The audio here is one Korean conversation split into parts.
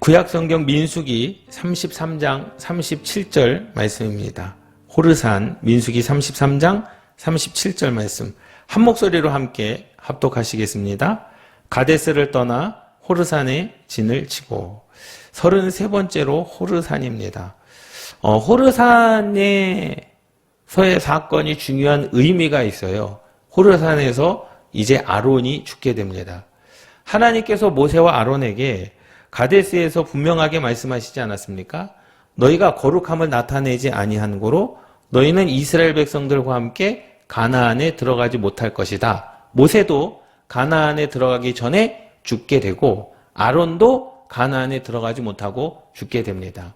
구약성경 민수기 33장 37절 말씀입니다. 호르산 민수기 33장 37절 말씀 한 목소리로 함께 합독하시겠습니다. 가데스를 떠나 호르산에 진을 치고 33번째로 호르산입니다. 호르산에서의 사건이 중요한 의미가 있어요. 호르산에서 이제 아론이 죽게 됩니다. 하나님께서 모세와 아론에게 가데스에서 분명하게 말씀하시지 않았습니까? 너희가 거룩함을 나타내지 아니한 고로 너희는 이스라엘 백성들과 함께 가나안에 들어가지 못할 것이다. 모세도 가나안에 들어가기 전에 죽게 되고 아론도 가나안에 들어가지 못하고 죽게 됩니다.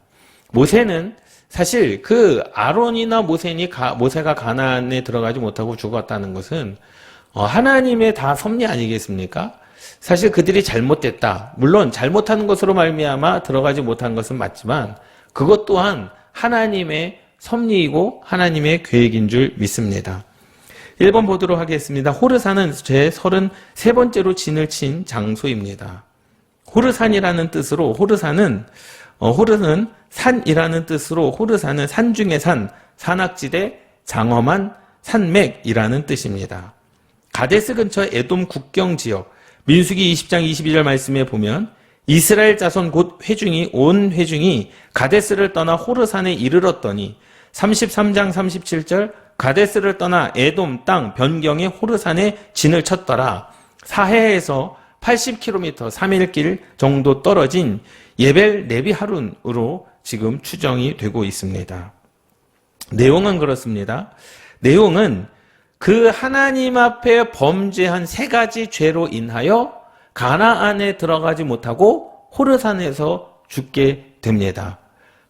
모세는 사실 그 아론이나 모세가 가나안에 들어가지 못하고 죽었다는 것은 하나님의 다 섭리 아니겠습니까? 사실 그들이 잘못됐다. 물론 잘못한 것으로 말미암아 들어가지 못한 것은 맞지만 그것 또한 하나님의 섭리이고 하나님의 계획인 줄 믿습니다. 1번 보도록 하겠습니다. 호르산은 제 33번째로 진을 친 장소입니다. 호르산이라는 뜻으로 호르산은 산이라는 뜻으로 호르산은 산 중의 산, 산악지대, 장엄한 산맥이라는 뜻입니다. 가데스 근처 에돔 국경 지역 민수기 20장 22절 말씀에 보면 이스라엘 자손 곧 온 회중이 가데스를 떠나 호르산에 이르렀더니 33장 37절 가데스를 떠나 에돔 땅 변경의 호르산에 진을 쳤더라. 사해에서 80km 3일길 정도 떨어진 예벨 네비하룬으로 지금 추정이 되고 있습니다. 내용은 그렇습니다. 내용은 그 하나님 앞에 범죄한 3가지 죄로 인하여 가나안에 들어가지 못하고 호르산에서 죽게 됩니다.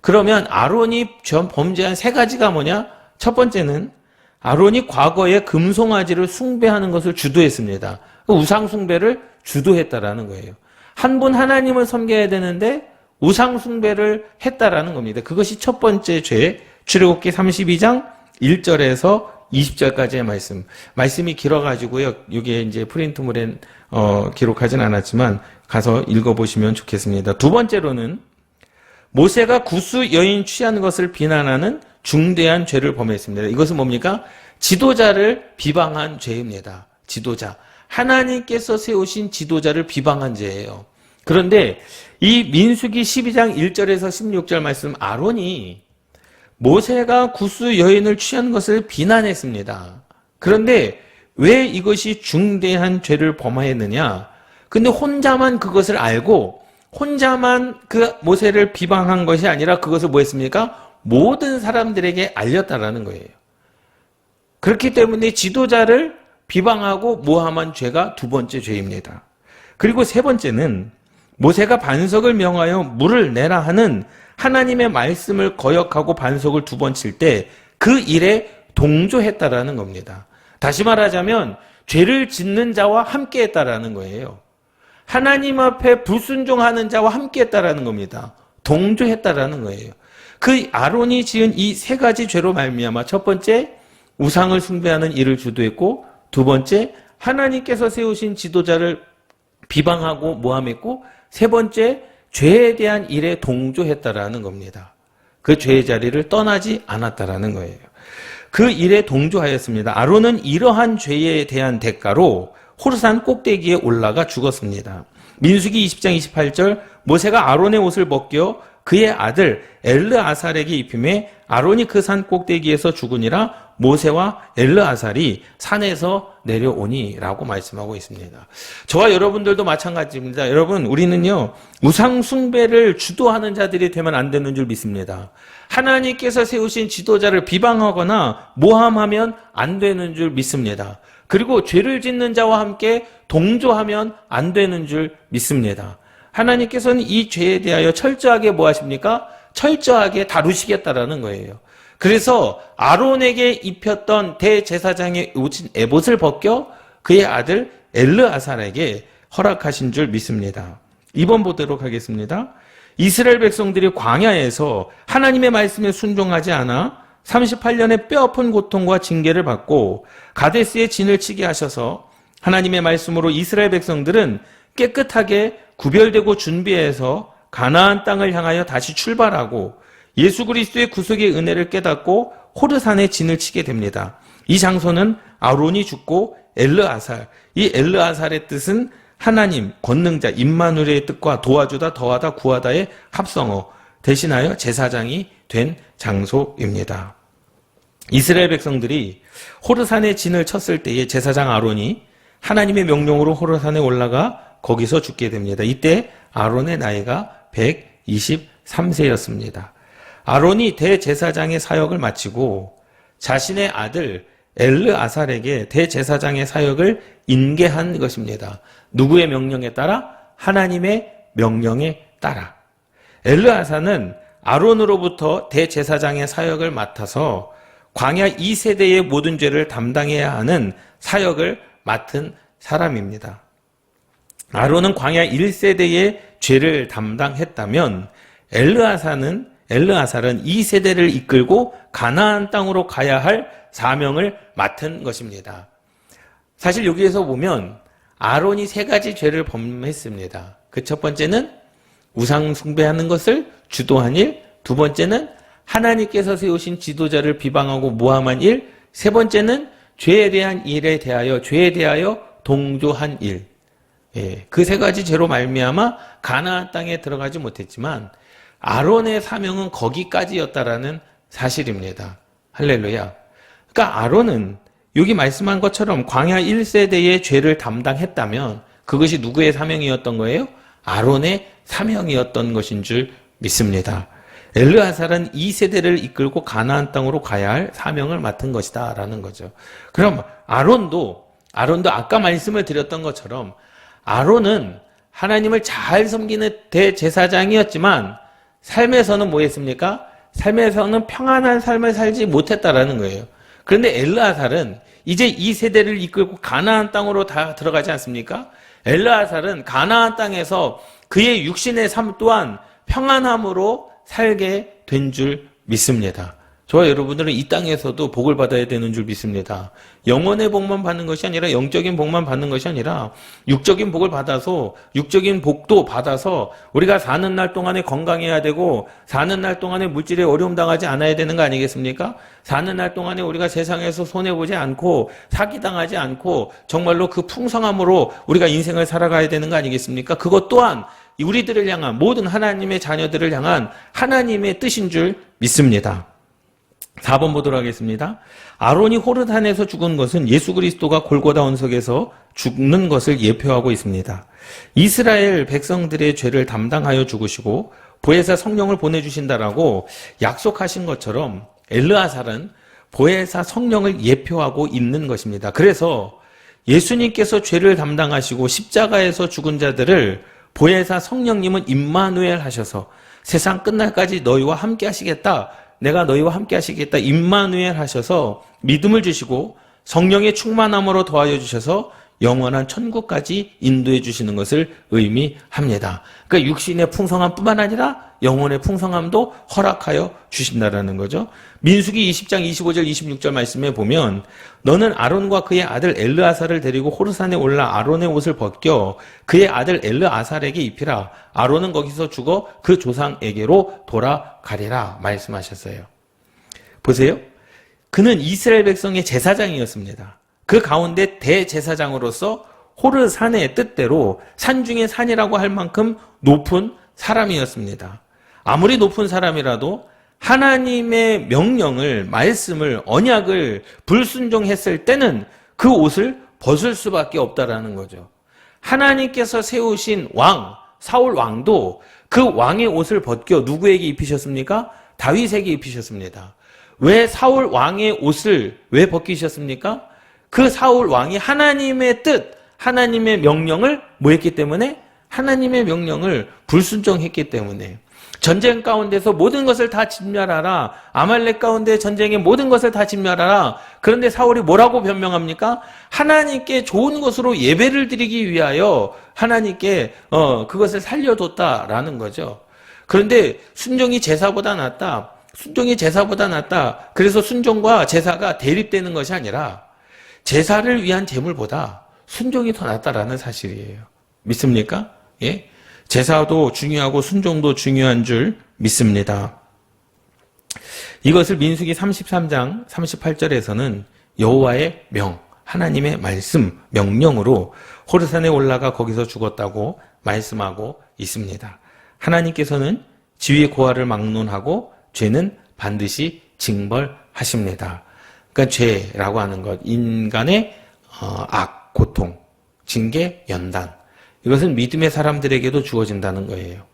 그러면 아론이 범죄한 3가지가 뭐냐? 첫 번째는 아론이 과거에 금송아지를 숭배하는 것을 주도했습니다. 우상 숭배를 주도했다라는 거예요. 한 분 하나님을 섬겨야 되는데 우상 숭배를 했다라는 겁니다. 그것이 첫 번째 죄. 출애굽기 32장 1절에서 20절까지의 말씀이 길어가지고요. 이게 이제 프린트물에 기록하진 않았지만 가서 읽어보시면 좋겠습니다. 두 번째로는 모세가 구스 여인 취한 것을 비난하는 중대한 죄를 범했습니다. 이것은 뭡니까? 지도자를 비방한 죄입니다. 지도자. 하나님께서 세우신 지도자를 비방한 죄예요. 그런데 이 민수기 12장 1절에서 16절 말씀 아론이 모세가 구스 여인을 취한 것을 비난했습니다. 그런데 왜 이것이 중대한 죄를 범하였느냐? 근데 혼자만 그것을 알고 혼자만 그 모세를 비방한 것이 아니라 그것을 뭐 했습니까? 모든 사람들에게 알렸다라는 거예요. 그렇기 때문에 지도자를 비방하고 모함한 죄가 두 번째 죄입니다. 그리고 세 번째는 모세가 반석을 명하여 물을 내라 하는 하나님의 말씀을 거역하고 반석을 2번 칠 때 그 일에 동조했다라는 겁니다. 다시 말하자면 죄를 짓는 자와 함께 했다라는 거예요. 하나님 앞에 불순종하는 자와 함께 했다라는 겁니다. 동조했다라는 거예요. 그 아론이 지은 이 3가지 죄로 말미암아 첫 번째 우상을 숭배하는 일을 주도했고 두 번째 하나님께서 세우신 지도자를 비방하고 모함했고 세 번째 죄에 대한 일에 동조했다라는 겁니다. 그 죄의 자리를 떠나지 않았다라는 거예요. 그 일에 동조하였습니다. 아론은 이러한 죄에 대한 대가로 호르산 꼭대기에 올라가 죽었습니다. 민수기 20장 28절 모세가 아론의 옷을 벗겨 그의 아들 엘르아살에게 입히매 아론이 그 산 꼭대기에서 죽으니라 모세와 엘르아살이 산에서 내려오니라고 말씀하고 있습니다. 저와 여러분들도 마찬가지입니다. 여러분 우리는요 우상 숭배를 주도하는 자들이 되면 안 되는 줄 믿습니다. 하나님께서 세우신 지도자를 비방하거나 모함하면 안 되는 줄 믿습니다. 그리고 죄를 짓는 자와 함께 동조하면 안 되는 줄 믿습니다. 하나님께서는 이 죄에 대하여 철저하게 뭐 하십니까? 철저하게 다루시겠다라는 거예요. 그래서 아론에게 입혔던 대제사장의 에봇을 벗겨 그의 아들 엘르아살에게 허락하신 줄 믿습니다. 2번 보도록 하겠습니다. 이스라엘 백성들이 광야에서 하나님의 말씀에 순종하지 않아 38년의 뼈아픈 고통과 징계를 받고 가데스에 진을 치게 하셔서 하나님의 말씀으로 이스라엘 백성들은 깨끗하게 구별되고 준비해서 가나안 땅을 향하여 다시 출발하고 예수 그리스도의 구속의 은혜를 깨닫고 호르산에 진을 치게 됩니다. 이 장소는 아론이 죽고 엘르아살, 이 엘르아살의 뜻은 하나님, 권능자, 임마누엘의 뜻과 도와주다, 더하다, 구하다의 합성어 대신하여 제사장이 된 장소입니다. 이스라엘 백성들이 호르산에 진을 쳤을 때에 제사장 아론이 하나님의 명령으로 호르산에 올라가 거기서 죽게 됩니다. 이때 아론의 나이가 123세였습니다. 아론이 대제사장의 사역을 마치고 자신의 아들 엘르아살에게 대제사장의 사역을 인계한 것입니다. 누구의 명령에 따라? 하나님의 명령에 따라. 엘르아살은 아론으로부터 대제사장의 사역을 맡아서 광야 2세대의 모든 죄를 담당해야 하는 사역을 맡은 사람입니다. 아론은 광야 1세대의 죄를 담당했다면 엘르아살은 2세대를 이끌고 가나안 땅으로 가야 할 사명을 맡은 것입니다. 사실 여기에서 보면 아론이 3가지 죄를 범했습니다. 그 첫 번째는 우상 숭배하는 것을 주도한 일, 두 번째는 하나님께서 세우신 지도자를 비방하고 모함한 일, 세 번째는 죄에 대한 일에 대하여 죄에 대하여 동조한 일. 그 3가지 죄로 말미암아 가나안 땅에 들어가지 못했지만 아론의 사명은 거기까지였다라는 사실입니다. 할렐루야. 그러니까 아론은 여기 말씀한 것처럼 광야 1세대의 죄를 담당했다면 그것이 누구의 사명이었던 거예요? 아론의 사명이었던 것인 줄 믿습니다. 엘르아살은 2세대를 이끌고 가나안 땅으로 가야 할 사명을 맡은 것이다 라는 거죠. 그럼 아론도 아까 말씀을 드렸던 것처럼 아론은 하나님을 잘 섬기는 대제사장이었지만 삶에서는 뭐 했습니까? 삶에서는 평안한 삶을 살지 못했다라는 거예요. 그런데 엘르아살은 이제 2세대를 이끌고 가나안 땅으로 다 들어가지 않습니까? 엘르아살은 가나안 땅에서 그의 육신의 삶 또한 평안함으로 살게 된 줄 믿습니다. 저와 여러분들은 이 땅에서도 복을 받아야 되는 줄 믿습니다. 영혼의 복만 받는 것이 아니라 영적인 복만 받는 것이 아니라 육적인 복을 받아서 육적인 복도 받아서 우리가 사는 날 동안에 건강해야 되고 사는 날 동안에 물질에 어려움 당하지 않아야 되는 거 아니겠습니까? 사는 날 동안에 우리가 세상에서 손해보지 않고 사기당하지 않고 정말로 그 풍성함으로 우리가 인생을 살아가야 되는 거 아니겠습니까? 그것 또한 우리들을 향한 모든 하나님의 자녀들을 향한 하나님의 뜻인 줄 믿습니다. 4번 보도록 하겠습니다. 아론이 호르단에서 죽은 것은 예수 그리스도가 골고다 언석에서 죽는 것을 예표하고 있습니다. 이스라엘 백성들의 죄를 담당하여 죽으시고 보혜사 성령을 보내주신다라고 약속하신 것처럼 엘르아살은 보혜사 성령을 예표하고 있는 것입니다. 그래서 예수님께서 죄를 담당하시고 십자가에서 죽은 자들을 보혜사 성령님은 임마누엘 하셔서 세상 끝날까지 너희와 함께 하시겠다. 내가 너희와 함께 하시겠다. 임마누엘 하셔서 믿음을 주시고 성령의 충만함으로 더하여 주셔서 영원한 천국까지 인도해 주시는 것을 의미합니다. 그러니까 육신의 풍성함뿐만 아니라 영혼의 풍성함도 허락하여 주신다라는 거죠. 민수기 20장 25절 26절 말씀에 보면 너는 아론과 그의 아들 엘르아살을 데리고 호르산에 올라 아론의 옷을 벗겨 그의 아들 엘르아살에게 입히라. 아론은 거기서 죽어 그 조상에게로 돌아가리라 말씀하셨어요. 보세요. 그는 이스라엘 백성의 제사장이었습니다. 그 가운데 대제사장으로서 호르산의 뜻대로 산 중에 산이라고 할 만큼 높은 사람이었습니다. 아무리 높은 사람이라도 하나님의 명령을, 말씀을, 언약을 불순종했을 때는 그 옷을 벗을 수밖에 없다라는 거죠. 하나님께서 세우신 왕, 사울 왕도 그 왕의 옷을 벗겨 누구에게 입히셨습니까? 다윗에게 입히셨습니다. 왜 사울 왕의 옷을 왜 벗기셨습니까? 그 사울 왕이 하나님의 뜻, 하나님의 명령을 뭐 했기 때문에? 하나님의 명령을 불순종했기 때문에. 전쟁 가운데서 모든 것을 다 진멸하라. 아말렉 가운데 전쟁의 모든 것을 다 진멸하라. 그런데 사울이 뭐라고 변명합니까? 하나님께 좋은 것으로 예배를 드리기 위하여 하나님께 그것을 살려뒀다라는 거죠. 그런데 순종이 제사보다 낫다. 순종이 제사보다 낫다. 그래서 순종과 제사가 대립되는 것이 아니라 제사를 위한 제물보다 순종이 더 낫다라는 사실이에요. 믿습니까? 예? 제사도 중요하고 순종도 중요한 줄 믿습니다. 이것을 민수기 33장 38절에서는 여호와의 명, 하나님의 말씀, 명령으로 호르산에 올라가 거기서 죽었다고 말씀하고 있습니다. 하나님께서는 지위 고하를 막론하고 죄는 반드시 징벌하십니다. 그러니까 죄라고 하는 것, 인간의 악, 고통, 징계, 연단, 이것은 믿음의 사람들에게도 주어진다는 거예요.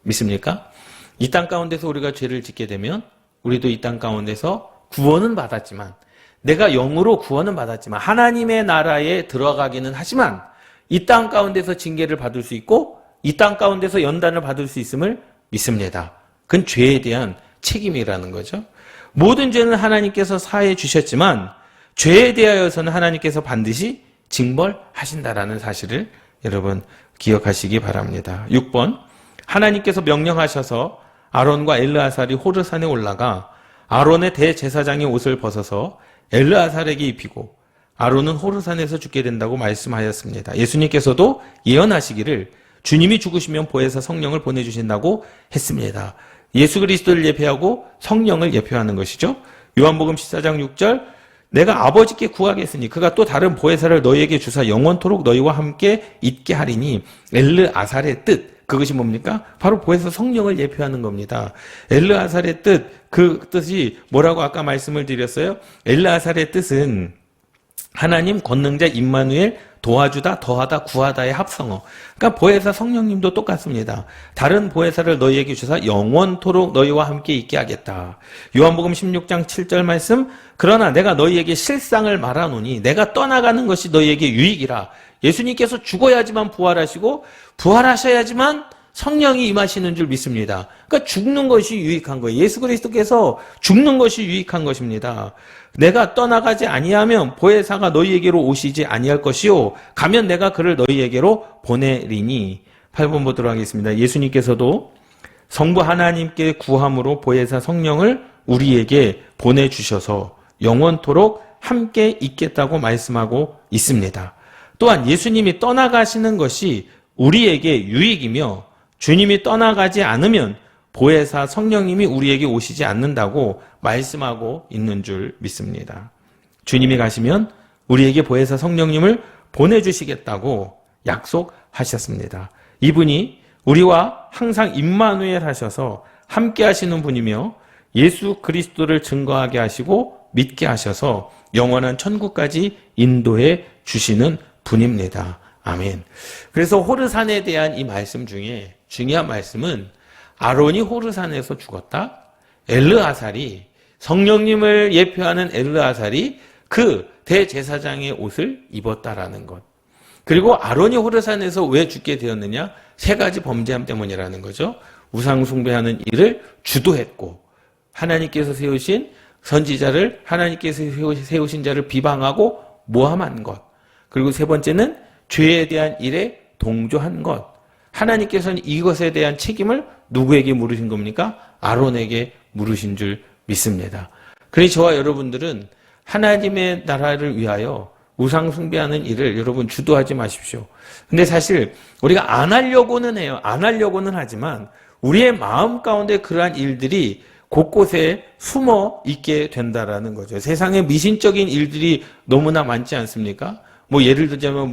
믿습니까? 이 땅 가운데서 우리가 죄를 짓게 되면 우리도 이 땅 가운데서 구원은 받았지만, 내가 영으로 구원은 받았지만 하나님의 나라에 들어가기는 하지만 이 땅 가운데서 징계를 받을 수 있고 이 땅 가운데서 연단을 받을 수 있음을 믿습니다. 그건 죄에 대한 책임이라는 거죠. 모든 죄는 하나님께서 사해 주셨지만 죄에 대하여서는 하나님께서 반드시 징벌하신다라는 사실을 여러분 기억하시기 바랍니다. 6번, 하나님께서 명령하셔서 아론과 엘르아살이 호르산에 올라가 아론의 대제사장의 옷을 벗어서 엘르아살에게 입히고 아론은 호르산에서 죽게 된다고 말씀하였습니다. 예수님께서도 예언하시기를 주님이 죽으시면 보혜사 성령을 보내주신다고 했습니다. 예수 그리스도를 예표하고 성령을 예표하는 것이죠. 요한복음 14장 6절, 내가 아버지께 구하겠으니 그가 또 다른 보혜사를 너희에게 주사 영원토록 너희와 함께 있게 하리니, 엘르아살의 뜻, 그것이 뭡니까? 바로 보혜사 성령을 예표하는 겁니다. 엘르아살의 뜻, 그 뜻이 뭐라고 아까 말씀을 드렸어요? 엘르아살의 뜻은 하나님 권능자 임마누엘, 도와주다, 더하다, 구하다의 합성어. 그러니까 보혜사 성령님도 똑같습니다. 다른 보혜사를 너희에게 주사 영원토록 너희와 함께 있게 하겠다. 요한복음 16장 7절 말씀, 그러나 내가 너희에게 실상을 말하노니 내가 떠나가는 것이 너희에게 유익이라. 예수님께서 죽어야지만 부활하시고 부활하셔야지만 성령이 임하시는 줄 믿습니다. 그러니까 죽는 것이 유익한 거예요. 예수 그리스도께서 죽는 것이 유익한 것입니다. 내가 떠나가지 아니하면 보혜사가 너희에게로 오시지 아니할 것이요 가면 내가 그를 너희에게로 보내리니. 8번 보도록 하겠습니다. 예수님께서도 성부 하나님께 구함으로 보혜사 성령을 우리에게 보내주셔서 영원토록 함께 있겠다고 말씀하고 있습니다. 또한 예수님이 떠나가시는 것이 우리에게 유익이며 주님이 떠나가지 않으면 보혜사 성령님이 우리에게 오시지 않는다고 말씀하고 있는 줄 믿습니다. 주님이 가시면 우리에게 보혜사 성령님을 보내주시겠다고 약속하셨습니다. 이분이 우리와 항상 임마누엘 하셔서 함께 하시는 분이며 예수 그리스도를 증거하게 하시고 믿게 하셔서 영원한 천국까지 인도해 주시는 분입니다. 아멘. 그래서 호르산에 대한 이 말씀 중에 중요한 말씀은 아론이 호르산에서 죽었다. 엘르아살이, 성령님을 예표하는 엘르아살이 그 대제사장의 옷을 입었다라는 것. 그리고 아론이 호르산에서 왜 죽게 되었느냐? 세 가지 범죄함 때문이라는 거죠. 우상 숭배하는 일을 주도했고, 하나님께서 세우신 선지자를, 하나님께서 세우신 자를 비방하고 모함한 것. 그리고 세 번째는 죄에 대한 일에 동조한 것. 하나님께서는 이것에 대한 책임을 누구에게 물으신 겁니까? 아론에게 물으신 줄 믿습니다. 그러니 저와 여러분들은 하나님의 나라를 위하여 우상 숭배하는 일을 여러분 주도하지 마십시오. 근데 사실 우리가 안 하려고는 해요. 안 하려고는 하지만 우리의 마음 가운데 그러한 일들이 곳곳에 숨어 있게 된다라는 거죠. 세상에 미신적인 일들이 너무나 많지 않습니까? 뭐 예를 들자면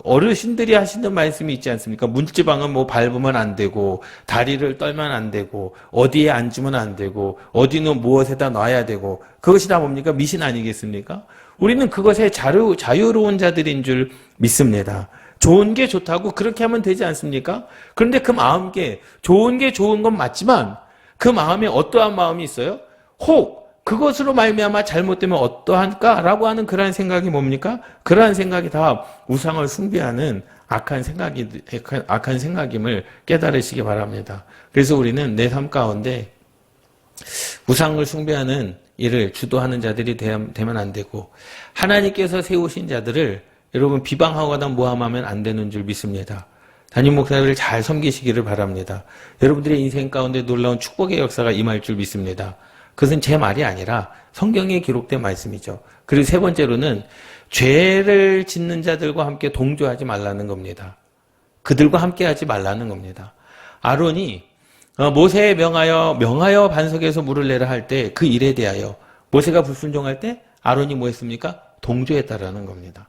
어르신들이 하시는 말씀이 있지 않습니까? 문지방은 뭐 밟으면 안 되고, 다리를 떨면 안 되고, 어디에 앉으면 안 되고, 어디는 무엇에다 놔야 되고, 그것이 다 뭡니까? 미신 아니겠습니까? 우리는 그것에 자유로운 자들인 줄 믿습니다. 좋은 게 좋다고 그렇게 하면 되지 않습니까? 그런데 그 마음께 좋은 게 좋은 건 맞지만 그 마음에 어떠한 마음이 있어요? 혹 그것으로 말미암아 잘못되면 어떠할까라고 하는 그러한 생각이 뭡니까? 그러한 생각이 다 우상을 숭배하는 악한 생각임을 깨달으시기 바랍니다. 그래서 우리는 내 삶 가운데 우상을 숭배하는 일을 주도하는 자들이 되면 안 되고, 하나님께서 세우신 자들을 여러분 비방하거나 모함하면 안 되는 줄 믿습니다. 담임 목사님을 잘 섬기시기를 바랍니다. 여러분들의 인생 가운데 놀라운 축복의 역사가 임할 줄 믿습니다. 그것은 제 말이 아니라 성경에 기록된 말씀이죠. 그리고 세 번째로는 죄를 짓는 자들과 함께 동조하지 말라는 겁니다. 그들과 함께하지 말라는 겁니다. 아론이 모세에 명하여 반석에서 물을 내라 할 때 그 일에 대하여 모세가 불순종할 때 아론이 뭐 했습니까? 동조했다라는 겁니다.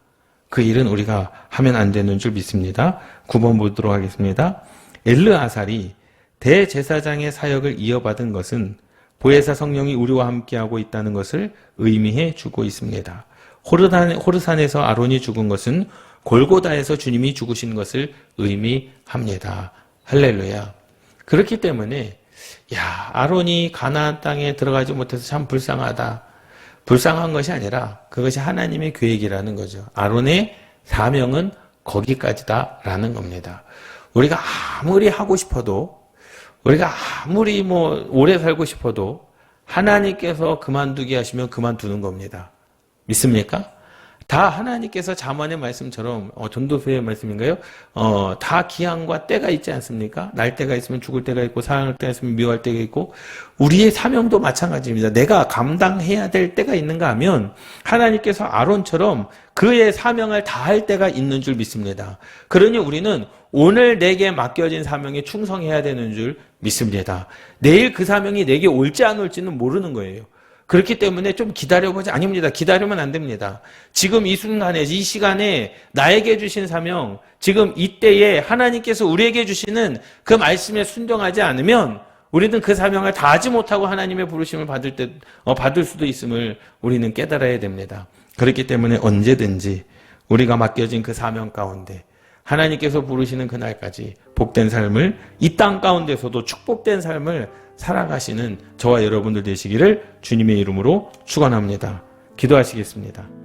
그 일은 우리가 하면 안 되는 줄 믿습니다. 9번 보도록 하겠습니다. 엘르아살이 대제사장의 사역을 이어받은 것은 보혜사 성령이 우리와 함께하고 있다는 것을 의미해 주고 있습니다. 호르산에서 아론이 죽은 것은 골고다에서 주님이 죽으신 것을 의미합니다. 할렐루야. 그렇기 때문에 아론이 가나안 땅에 들어가지 못해서 참 불쌍하다. 불쌍한 것이 아니라 그것이 하나님의 계획이라는 거죠. 아론의 사명은 거기까지다라는 겁니다. 우리가 아무리 하고 싶어도, 우리가 아무리 오래 살고 싶어도 하나님께서 그만두게 하시면 그만두는 겁니다. 믿습니까? 다 하나님께서 잠언의 말씀처럼 전도서의 말씀인가요? 다 기한과 때가 있지 않습니까? 날 때가 있으면 죽을 때가 있고 사랑할 때가 있으면 미워할 때가 있고 우리의 사명도 마찬가지입니다. 내가 감당해야 될 때가 있는가 하면 하나님께서 아론처럼 그의 사명을 다할 때가 있는 줄 믿습니다. 그러니 우리는 오늘 내게 맡겨진 사명에 충성해야 되는 줄 믿습니다. 내일 그 사명이 내게 올지 안 올지는 모르는 거예요. 그렇기 때문에 좀 기다려보자. 아닙니다. 기다리면 안 됩니다. 지금 이 순간에, 이 시간에 나에게 주신 사명, 지금 이때에 하나님께서 우리에게 주시는 그 말씀에 순종하지 않으면 우리는 그 사명을 다하지 못하고 하나님의 부르심을 받을 수도 있음을 우리는 깨달아야 됩니다. 그렇기 때문에 언제든지 우리가 맡겨진 그 사명 가운데 하나님께서 부르시는 그날까지 복된 삶을, 이 땅 가운데서도 축복된 삶을 살아가시는 저와 여러분들 되시기를 주님의 이름으로 축원합니다. 기도하시겠습니다.